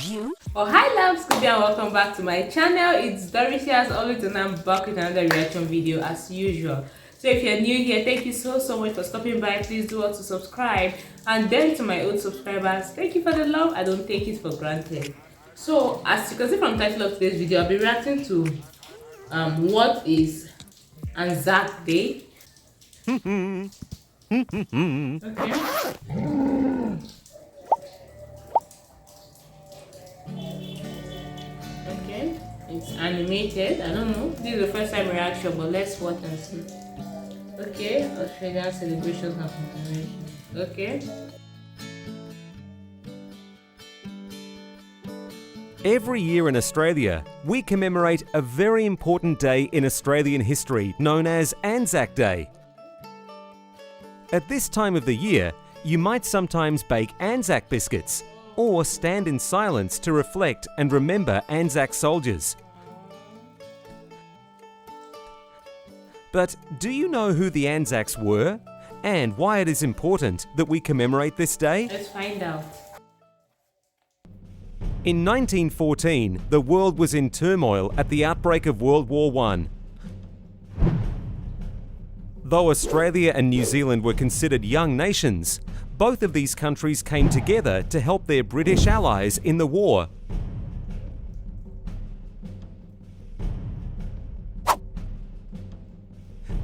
you. Oh, hi loves, good day and welcome back to my channel. It's Doris here as always, and I'm back with another reaction video as usual. So if you're new here, thank you so much for stopping by. Please do also subscribe, and then to my old subscribers, thank you for the love. I don't take it for granted. So as you can see from the title of today's video, I'll be reacting to what is Anzac Day. Okay. Okay, it's animated. I don't know. This is the first time reaction, but let's watch and see. Okay, Australian celebrations and commemoration. Okay. Every year in Australia, we commemorate a very important day in Australian history known as Anzac Day. At this time of the year, you might sometimes bake Anzac biscuits or stand in silence to reflect and remember Anzac soldiers. But do you know who the Anzacs were and why it is important that we commemorate this day? Let's find out. In 1914, the world was in turmoil at the outbreak of World War I. Though Australia and New Zealand were considered young nations, both of these countries came together to help their British allies in the war.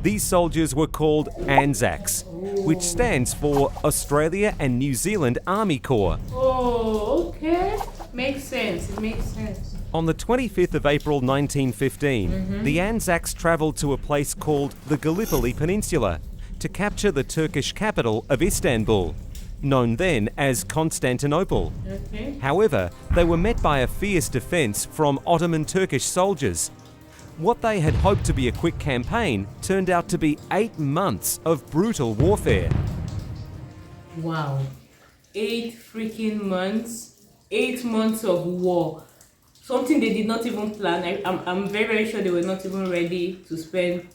These soldiers were called Anzacs, which stands for Australia and New Zealand Army Corps. Oh, okay. Makes sense. It makes sense. On the 25th of April 1915, the Anzacs travelled to a place called the Gallipoli Peninsula to capture the Turkish capital of Istanbul, known then as Constantinople. Okay. However, they were met by a fierce defence from Ottoman Turkish soldiers. What they had hoped to be a quick campaign turned out to be 8 months of brutal warfare. Wow. 8 freaking months. 8 months of war. Something they did not even plan. I'm very sure they were not even ready to spend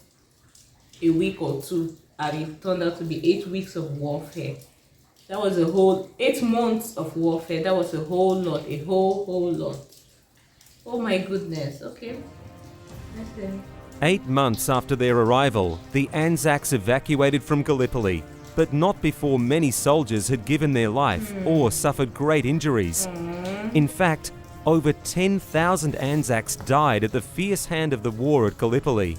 a week or two, and it turned out to be 8 weeks of warfare. That was a whole 8 months of warfare. That was a whole lot, a whole lot. Oh my goodness. Okay. 8 months after their arrival, the Anzacs evacuated from Gallipoli, but not before many soldiers had given their life or suffered great injuries. In fact, over 10,000 Anzacs died at the fierce hand of the war at Gallipoli.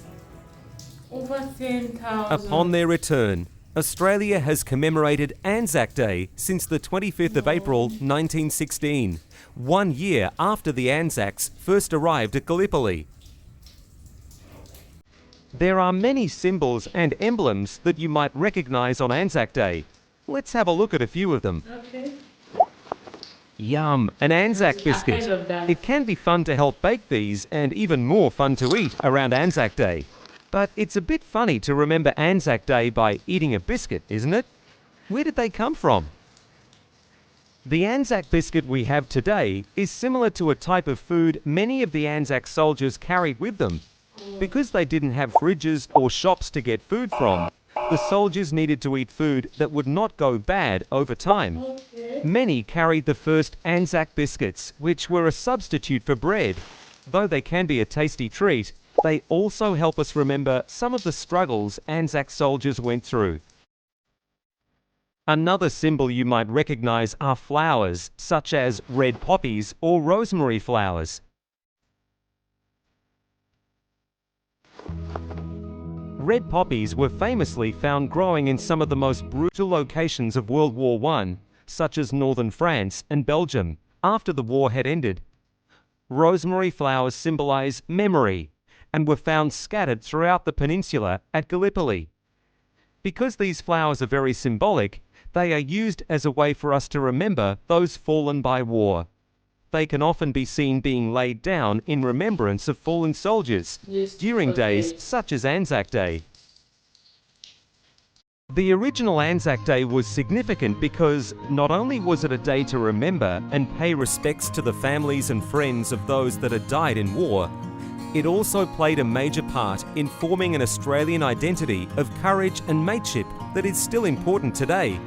Over 10,000. Upon their return, Australia has commemorated Anzac Day since the 25th of April 1916, 1 year after the Anzacs first arrived at Gallipoli. There are many symbols and emblems that you might recognize on Anzac Day. Let's have a look at a few of them. Okay. Yum, an Anzac biscuit. Ahead of that. It can be fun to help bake these and even more fun to eat around Anzac Day. But it's a bit funny to remember Anzac Day by eating a biscuit, isn't it? Where did they come from? The Anzac biscuit we have today is similar to a type of food many of the Anzac soldiers carried with them. Because they didn't have fridges or shops to get food from, the soldiers needed to eat food that would not go bad over time. Okay. Many carried the first Anzac biscuits, which were a substitute for bread. Though they can be a tasty treat, they also help us remember some of the struggles Anzac soldiers went through. Another symbol you might recognize are flowers, such as red poppies or rosemary flowers. Red poppies were famously found growing in some of the most brutal locations of World War I, such as northern France and Belgium, after the war had ended. Rosemary flowers symbolize memory and were found scattered throughout the peninsula at Gallipoli. Because these flowers are very symbolic, they are used as a way for us to remember those fallen by war. They can often be seen being laid down in remembrance of fallen soldiers during days such as Anzac Day. The original Anzac Day was significant because not only was it a day to remember and pay respects to the families and friends of those that had died in war, it also played a major part in forming an Australian identity of courage and mateship that is still important today.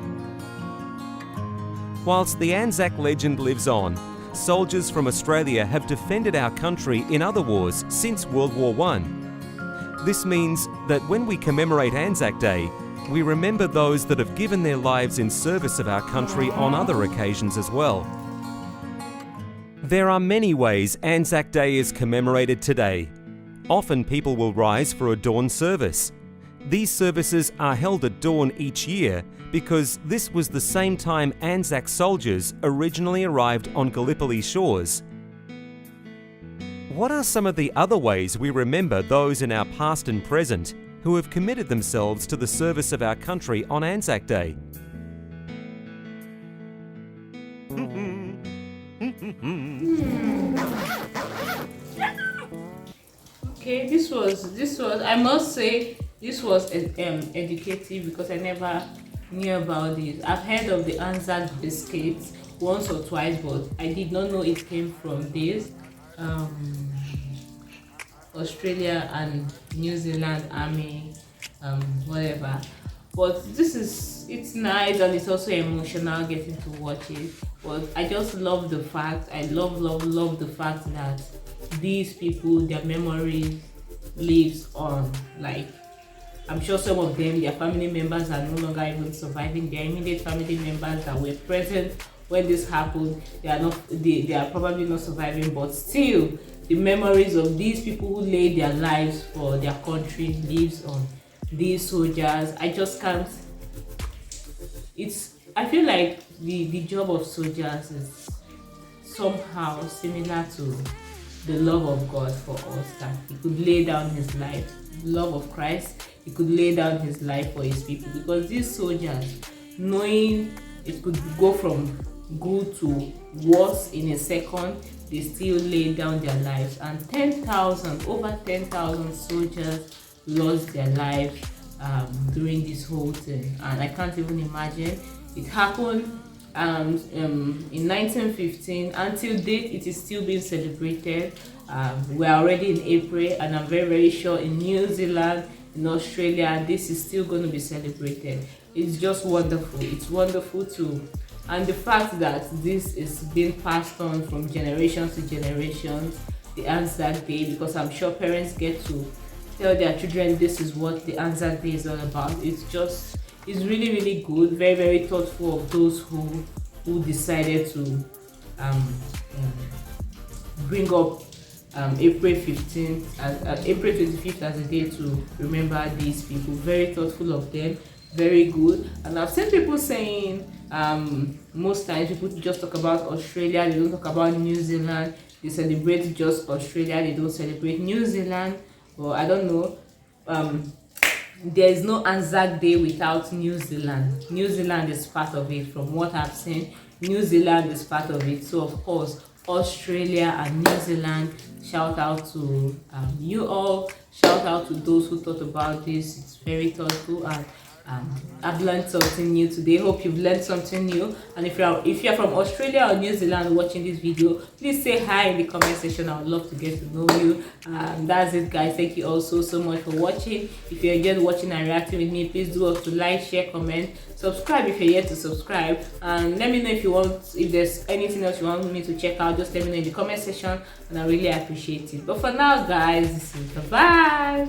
Whilst the Anzac legend lives on, soldiers from Australia have defended our country in other wars since World War I. This means that when we commemorate Anzac Day, we remember those that have given their lives in service of our country on other occasions as well. There are many ways Anzac Day is commemorated today. Often people will rise for a dawn service. These services are held at dawn each year because this was the same time Anzac soldiers originally arrived on Gallipoli shores. What are some of the other ways we remember those in our past and present who have committed themselves to the service of our country on Anzac Day? Okay, this was I must say this was educative because I never knew about this. I've heard of the Anzac biscuits once or twice, but I did not know it came from this. Australia and New Zealand army, whatever. But it's nice and it's also emotional getting to watch it. But I just love the fact, I love the fact that these people, their memory lives on. Like, I'm sure some of them, their family members are no longer even surviving. Their immediate family members that were present when this happened, they are probably not surviving, but still the memories of these people who laid their lives for their country lives on these soldiers. I just can't. I feel like the job of soldiers is somehow similar to the love of God for us, that he could lay down his life, love of Christ, he could lay down his life for his people, because these soldiers, knowing it could go from good to worse in a second, they still laid down their lives. And over 10,000 soldiers lost their lives during this whole thing, and I can't even imagine. It happened in 1915. Until date, it is still being celebrated. We're already in April, and I'm very sure in New Zealand, in Australia, this is still going to be celebrated. It's just wonderful. It's wonderful too. And the fact that this is being passed on from generation to generation, the Anzac Day, because I'm sure parents get to tell their children this is what the Anzac Day is all about. It's really good, very thoughtful of those who decided to bring up April 15th and April 25th as a day to remember these people. Very thoughtful of them, very good. And I've seen people saying most times people just talk about Australia, they don't talk about New Zealand. They celebrate just Australia, they don't celebrate New Zealand. Well, I don't know. There is no Anzac Day without New Zealand. New Zealand is part of it. From what I've seen, New Zealand is part of it. So of course, Australia and New Zealand, shout out to you all. Shout out to those who thought about this. It's very thoughtful, and I've learned something new today. Hope you've learned something new. And if you're from Australia or New Zealand watching this video, please say hi in the comment section. I would love to get to know you. That's it, guys. Thank you all so much for watching. If you enjoyed watching and reacting with me, please do also like, share, comment, subscribe if you're yet to subscribe, and let me know if there's anything else you want me to check out. Just let me know in the comment section, and I really appreciate it. But for now, guys, this is bye.